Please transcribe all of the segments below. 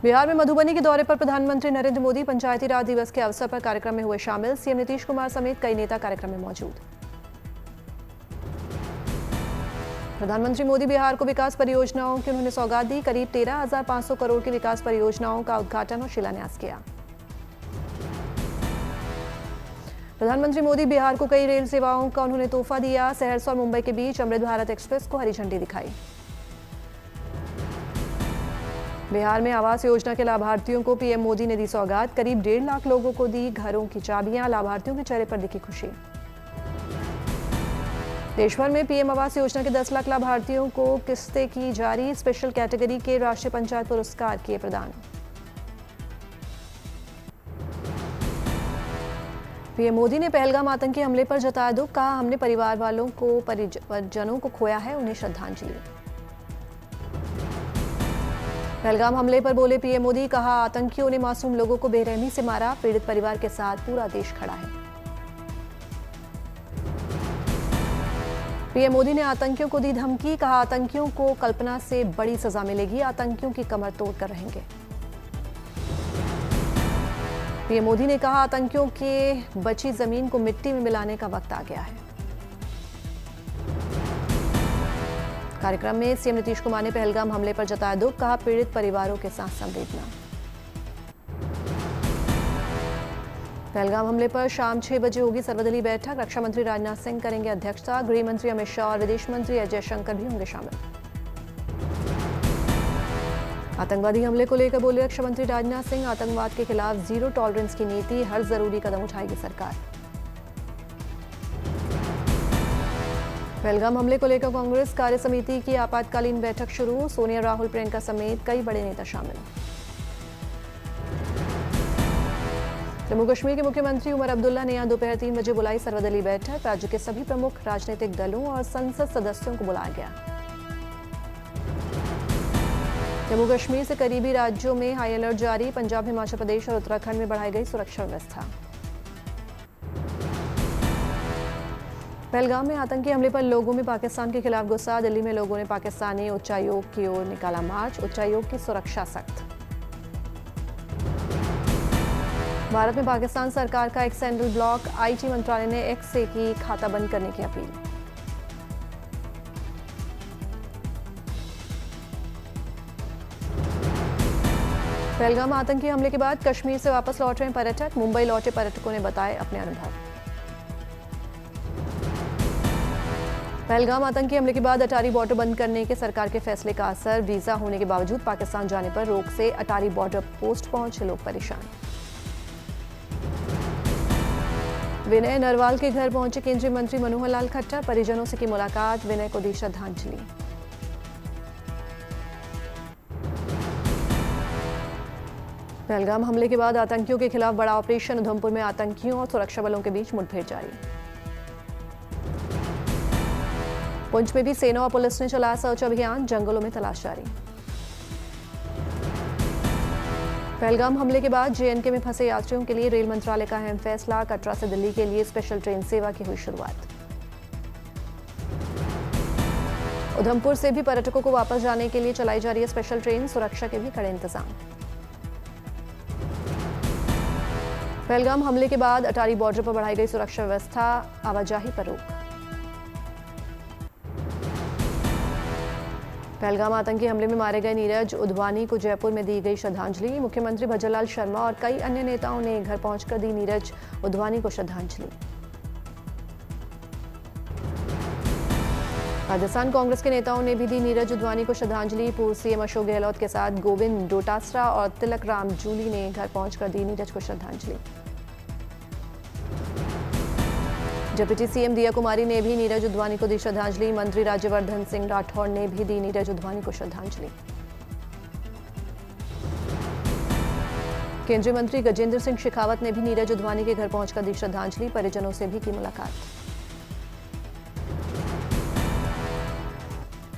बिहार में मधुबनी के दौरे पर प्रधानमंत्री नरेंद्र मोदी पंचायती राज दिवस के अवसर पर कार्यक्रम में हुए शामिल। सीएम नीतीश कुमार समेत कई नेता कार्यक्रम में मौजूद। प्रधानमंत्री मोदी बिहार को विकास परियोजनाओं की उन्होंने सौगात दी। करीब 13,500 करोड़ की विकास परियोजनाओं का उद्घाटन और शिलान्यास किया। प्रधानमंत्री मोदी बिहार को कई रेल सेवाओं का उन्होंने तोहफा दिया। सहरसा और मुंबई के बीच अमृत भारत एक्सप्रेस को हरी झंडी दिखाई। बिहार में आवास योजना के लाभार्थियों को पीएम मोदी ने दी सौगात। करीब 1.5 लाख लोगों को दी घरों की चाबियां। लाभार्थियों के चेहरे पर दिखी खुशी। देश भर में पीएम आवास योजना के 10 लाख लाभार्थियों को किस्तें की जारी। स्पेशल कैटेगरी के राष्ट्रीय पंचायत पुरस्कार किए प्रदान। पीएम मोदी ने पहलगाम आतंकी हमले पर जताया दुख। कहा, हमने परिवार वालों को परिजनों को खोया है, उन्हें श्रद्धांजलि। पहलगाम हमले पर बोले पीएम मोदी। कहा, आतंकियों ने मासूम लोगों को बेरहमी से मारा। पीड़ित परिवार के साथ पूरा देश खड़ा है। पीएम मोदी ने आतंकियों को दी धमकी। कहा, आतंकियों को कल्पना से बड़ी सजा मिलेगी। आतंकियों की कमर तोड़कर रहेंगे। पीएम मोदी ने कहा, आतंकियों के बची जमीन को मिट्टी में मिलाने का वक्त आ गया है। कार्यक्रम में सीएम नीतीश कुमार ने पहलगाम हमले पर जताया दुख। कहा, पीड़ित परिवारों के साथ संवेदना। पहलगाम हमले पर शाम 6 बजे होगी सर्वदलीय बैठक। रक्षा मंत्री राजनाथ सिंह करेंगे अध्यक्षता। गृह मंत्री अमित शाह और विदेश मंत्री एस जयशंकर भी होंगे शामिल। आतंकवादी हमले को लेकर बोले रक्षा मंत्री राजनाथ सिंह। आतंकवाद के खिलाफ जीरो टॉलरेंस की नीति, हर जरूरी कदम उठाएगी सरकार। पहलगाम हमले को लेकर कांग्रेस कार्य समिति की आपातकालीन बैठक शुरू। सोनिया, राहुल, प्रियंका समेत कई बड़े नेता शामिल। जम्मू कश्मीर के मुख्यमंत्री उमर अब्दुल्ला ने यहां दोपहर 3 बजे बुलाई सर्वदलीय बैठक। राज्य के सभी प्रमुख राजनीतिक दलों और संसद सदस्यों को बुलाया गया। जम्मू कश्मीर से करीबी राज्यों में हाई अलर्ट जारी। पंजाब, हिमाचल प्रदेश और उत्तराखंड में बढ़ाई गई सुरक्षा व्यवस्था। पहलगाम में आतंकी हमले पर लोगों में पाकिस्तान के खिलाफ गुस्सा। दिल्ली में लोगों ने पाकिस्तानी उच्चायोग की ओर निकाला मार्च। उच्चायोग की सुरक्षा सख्त। भारत में पाकिस्तान सरकार का एक सेंट्रल ब्लॉक। आईटी मंत्रालय ने एक्स से की खाता बंद करने की अपील। पहलगाम आतंकी हमले के बाद कश्मीर से वापस लौट रहे पर्यटक। मुंबई लौटे पर्यटकों ने बताए अपने अनुभव। पहलगाम आतंकी हमले के बाद अटारी बॉर्डर बंद करने के सरकार के फैसले का असर। वीजा होने के बावजूद पाकिस्तान जाने पर रोक से अटारी बॉर्डर पोस्ट पहुंचे लोग परेशान। विनय नरवाल के घर पहुंचे केंद्रीय मंत्री मनोहर लाल खट्टर। परिजनों से की मुलाकात। विनय को दी श्रद्धांजलि। पहलगाम हमले के बाद आतंकियों के खिलाफ बड़ा ऑपरेशन। उधमपुर में आतंकियों और सुरक्षा बलों के बीच मुठभेड़ जारी। पुंछ में भी सेना और पुलिस ने चलाया सर्च अभियान। जंगलों में तलाश जारी। पहलगाम हमले के बाद जेएनके में फंसे यात्रियों के लिए रेल मंत्रालय का अहम फैसला। कटरा से दिल्ली के लिए स्पेशल ट्रेन सेवा की हुई शुरुआत। उधमपुर से भी पर्यटकों को वापस जाने के लिए चलाई जा रही है स्पेशल ट्रेन। सुरक्षा के भी कड़े इंतजाम। पहलगाम हमले के बाद अटारी बॉर्डर पर बढ़ाई गई सुरक्षा व्यवस्था। आवाजाही पर रोक। पहलगाम आतंकी हमले में मारे गए नीरज उधवानी को जयपुर में दी गई श्रद्धांजलि। मुख्यमंत्री भजनलाल शर्मा और कई अन्य नेताओं ने घर पहुंचकर दी नीरज उधवानी को श्रद्धांजलि। राजस्थान कांग्रेस के नेताओं ने भी दी नीरज उधवानी को श्रद्धांजलि। पूर्व सीएम अशोक गहलोत के साथ गोविंद डोटासरा और तिलक राम जूली ने घर पहुंचकर दी नीरज को श्रद्धांजलि। डिप्टी सीएम दिया कुमारी ने भी नीरज उधवानी को दी श्रद्धांजलि। मंत्री राज्यवर्धन सिंह राठौड़ ने भी दी नीरज उधवानी को श्रद्धांजलि। केंद्रीय मंत्री गजेंद्र सिंह शेखावत ने भी नीरज उधवानी के घर पहुंचकर दी श्रद्धांजलि। परिजनों से भी की मुलाकात।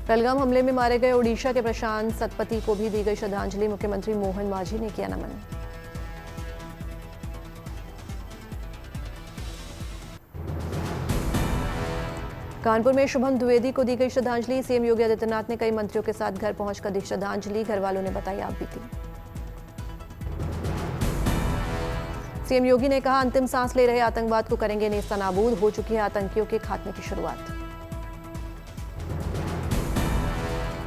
पहलगाम हमले में मारे गए ओडिशा के प्रशांत सतपथी को भी दी गई श्रद्धांजलि। मुख्यमंत्री मोहन मांझी ने किया नमन। कानपुर में शुभम द्विवेदी को दी गई श्रद्धांजलि। सीएम योगी आदित्यनाथ ने कई मंत्रियों के साथ घर पहुंचकर दी श्रद्धांजलि। घर वालों ने बताई आप बीती। सीएम योगी ने कहा, अंतिम सांस ले रहे आतंकवाद को करेंगे नेस्तनाबूद, हो चुकी है आतंकियों के खात्मे की शुरुआत।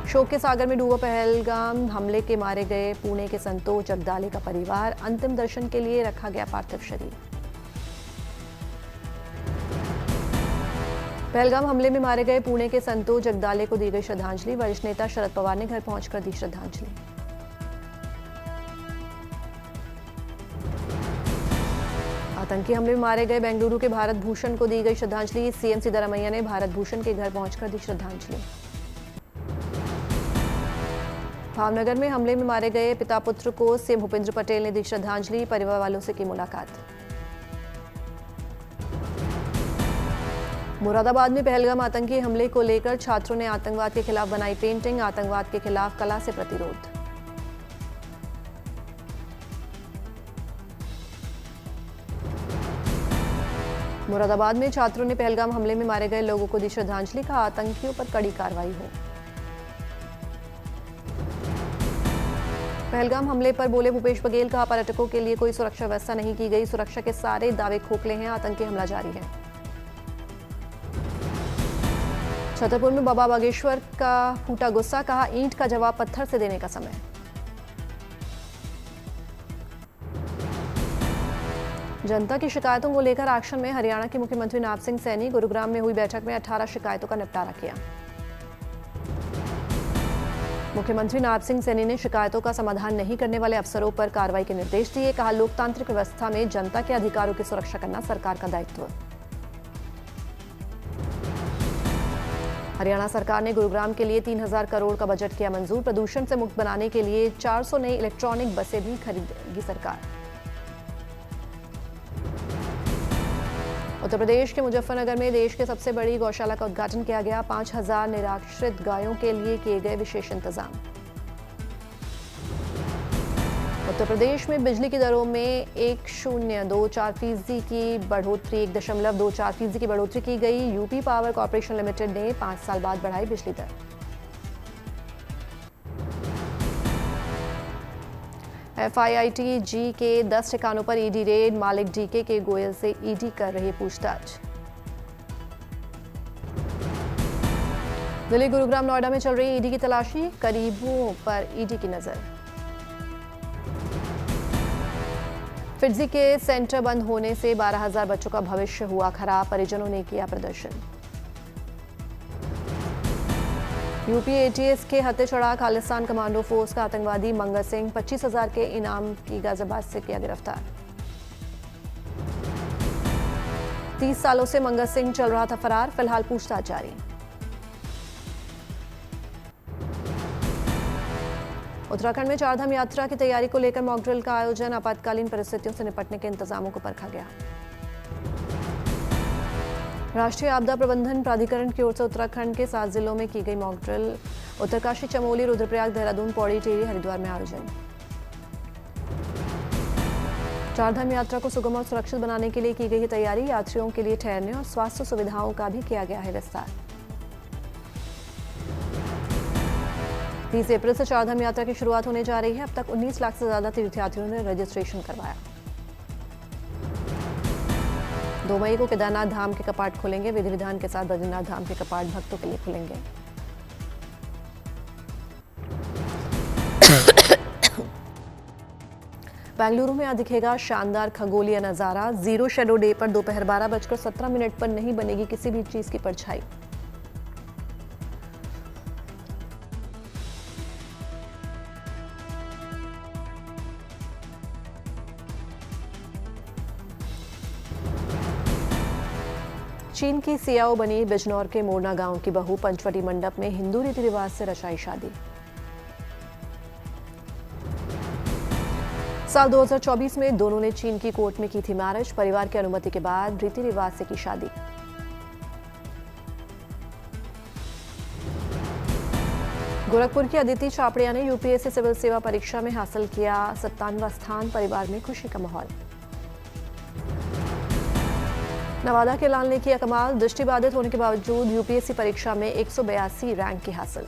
शोक के सागर में डूबा पहलगाम हमले के मारे गए पुणे के संतोष जगदाले का परिवार, अंतिम दर्शन के लिए रखा गया पार्थिव शरीर। पहलगाम हमले में मारे गए पुणे के संतोष जगदाले को दी गई श्रद्धांजलि, वरिष्ठ नेता शरद पवार ने घर पहुंचकर दी श्रद्धांजलि। आतंकी हमले में मारे गए बेंगलुरु के भारत भूषण को दी गई श्रद्धांजलि, सीएम सिद्धरामैया ने भारत भूषण के घर पहुंचकर दी श्रद्धांजलि। भावनगर में हमले में मारे गए पिता पुत्र को सीएम भूपेंद्र पटेल ने दी श्रद्धांजलि, परिवार वालों से की मुलाकात। मुरादाबाद में पहलगाम आतंकी हमले को लेकर छात्रों ने आतंकवाद के खिलाफ बनाई पेंटिंग, आतंकवाद के खिलाफ कला से प्रतिरोध। मुरादाबाद में छात्रों ने पहलगाम हमले में मारे गए लोगों को दी श्रद्धांजलि, कहा आतंकियों पर कड़ी कार्रवाई हो। पहलगाम हमले पर बोले भूपेश बघेल, कहा पर्यटकों के लिए कोई सुरक्षा व्यवस्था नहीं की गई, सुरक्षा के सारे दावे खोखले हैं, आतंकी हमला जारी है। छतरपुर में बाबा बागेश्वर का फूटा गुस्सा, कहा ईंट का जवाब पत्थर से देने का समय। जनता की शिकायतों को लेकर एक्शन में हरियाणा के मुख्यमंत्री नायब सिंह सैनी, गुरुग्राम में हुई बैठक में 18 शिकायतों का निपटारा किया। मुख्यमंत्री नायब सिंह सैनी ने शिकायतों का समाधान नहीं करने वाले अफसरों पर कार्रवाई के निर्देश दिए, कहा लोकतांत्रिक व्यवस्था में जनता के अधिकारों की सुरक्षा करना सरकार का दायित्व। हरियाणा सरकार ने गुरुग्राम के लिए 3000 करोड़ का बजट किया मंजूर, प्रदूषण से मुक्त बनाने के लिए 400 नई इलेक्ट्रॉनिक बसें भी खरीदेगी सरकार। उत्तर प्रदेश के मुजफ्फरनगर में देश के सबसे बड़ी गौशाला का उद्घाटन किया गया, 5000 निराश्रित गायों के लिए किए गए विशेष इंतजाम। उत्तर प्रदेश में बिजली की दरों में 1.024% की बढ़ोतरी 1.24% की बढ़ोतरी की गई, यूपी पावर कॉर्पोरेशन लिमिटेड ने 5 साल बाद बढ़ाई बिजली दर। FIIT-G के 10 ठिकानों पर ईडी रेड, मालिक DK के गोयल से ईडी कर रही पूछताछ। दिल्ली, गुरुग्राम, नोएडा में चल रही ईडी की तलाशी, करीबों पर ईडी की नजर। फिजी के सेंटर बंद होने से 12,000 बच्चों का भविष्य हुआ खराब, परिजनों ने किया प्रदर्शन। यूपी ATS के हत्थे चढ़ा खालिस्तान कमांडो फोर्स का आतंकवादी मंगत सिंह, 25,000 के इनाम की गाजियाबाद से किया गिरफ्तार। 30 सालों से मंगत सिंह चल रहा था फरार, फिलहाल पूछताछ जारी। उत्तराखंड में चारधाम यात्रा की तैयारी को लेकर मॉक ड्रिल का आयोजन, आपातकालीन परिस्थितियों से निपटने के इंतजामों को परखा गया। राष्ट्रीय आपदा प्रबंधन प्राधिकरण की ओर से उत्तराखंड के 7 जिलों में की गई मॉक ड्रिल, उत्तरकाशी, चमोली, रुद्रप्रयाग, देहरादून, पौड़ी, टिहरी, हरिद्वार में आयोजन। चारधाम यात्रा को सुगम और सुरक्षित बनाने के लिए की गई है तैयारी, यात्रियों के लिए ठहरने और स्वास्थ्य सुविधाओं का भी किया गया है विस्तार। 30 अप्रैल से चारधाम यात्रा की शुरुआत होने जा रही है, अब तक 19 लाख से ज्यादा तीर्थयात्रियों ने रजिस्ट्रेशन करवाया। 2 मई को केदारनाथ धाम के कपाट खुलेंगे, विधि विधान के साथ बद्रीनाथ धाम के कपाट भक्तों के लिए खुलेंगे। बेंगलुरु में आज दिखेगा शानदार खगोलीय नजारा, जीरो शेडो डे पर दोपहर 12:17 पर नहीं बनेगी किसी भी चीज की परछाई। चीन की सियाओ बनी बिजनौर के मोरना गांव की बहू, पंचवटी मंडप में हिंदू रीति रिवाज से रचाई शादी। साल 2024 में दोनों ने चीन की कोर्ट में की थी मैरिज, परिवार की अनुमति के बाद रीति रिवाज से की शादी। गोरखपुर की अदिति चापड़िया ने यूपीएससी सिविल सेवा परीक्षा में हासिल किया 57वां स्थान, परिवार में खुशी का माहौल। नवादा के लाल ने किया कमाल, दृष्टिबाधित होने के बावजूद यूपीएससी परीक्षा में 182 रैंक की हासिल।